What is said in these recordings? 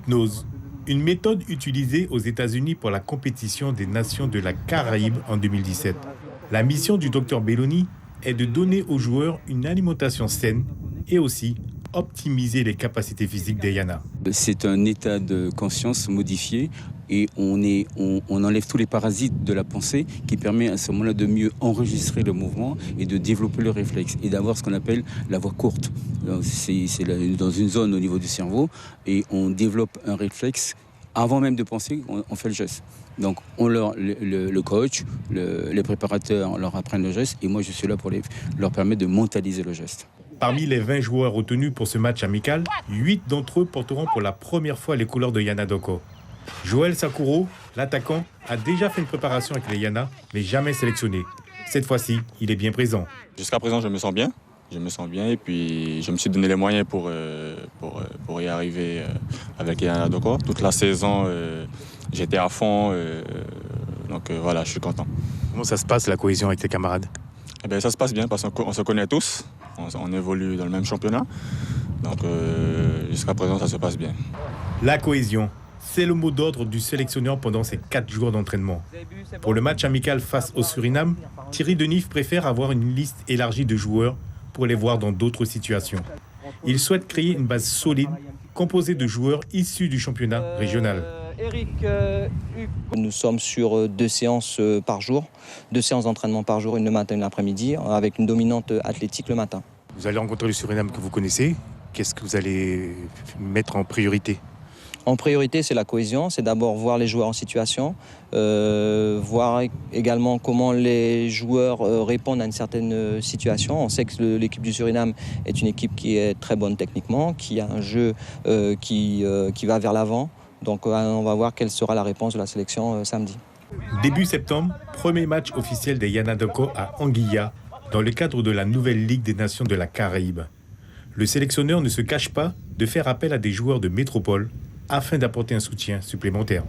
Hypnose, une méthode utilisée aux États-Unis pour la compétition des nations de la Caraïbe en 2017. La mission du Dr Belloni est de donner aux joueurs une alimentation saine et aussi optimiser les capacités physiques des Yana. C'est un état de conscience modifié et on enlève tous les parasites de la pensée qui permet à ce moment-là de mieux enregistrer le mouvement et de développer le réflexe et d'avoir ce qu'on appelle la voie courte. C'est dans une zone au niveau du cerveau et on développe un réflexe avant même de penser, on fait le geste. Donc le coach, les préparateurs leur apprennent le geste et moi je suis là pour leur permettre de mentaliser le geste. Parmi les 20 joueurs retenus pour ce match amical, 8 d'entre eux porteront pour la première fois les couleurs de Yana Doko. Joël Sakuro, l'attaquant, a déjà fait une préparation avec les Yana, mais jamais sélectionné. Cette fois-ci, il est bien présent. Jusqu'à présent, je me sens bien. Et puis je me suis donné les moyens pour y arriver avec les Yana Doko. Toute la saison, j'étais à fond. Donc voilà, je suis content. Comment ça se passe, la cohésion avec tes camarades ? Eh bien, ça se passe bien parce qu'on se connaît tous. On évolue dans le même championnat. Donc jusqu'à présent, ça se passe bien. La cohésion, c'est le mot d'ordre du sélectionneur pendant ces 4 jours d'entraînement. Pour le match amical face au Suriname, Thierry Denif préfère avoir une liste élargie de joueurs pour les voir dans d'autres situations. Il souhaite créer une base solide, composée de joueurs issus du championnat régional. Nous sommes sur 2 séances par jour, 2 séances d'entraînement par jour, une le matin et une l'après-midi, avec une dominante athlétique le matin. Vous allez rencontrer le Suriname que vous connaissez. Qu'est-ce que vous allez mettre en priorité ? En priorité, c'est la cohésion, c'est d'abord voir les joueurs en situation, voir également comment les joueurs répondent à une certaine situation. On sait que l'équipe du Suriname est une équipe qui est très bonne techniquement, qui a un jeu qui va vers l'avant. Donc on va voir quelle sera la réponse de la sélection samedi. Début septembre, premier match officiel des Yana Doko à Anguilla, dans le cadre de la nouvelle Ligue des Nations de la Caraïbe. Le sélectionneur ne se cache pas de faire appel à des joueurs de métropole afin d'apporter un soutien supplémentaire.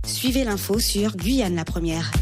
Suivez l'info sur Guyane la Première.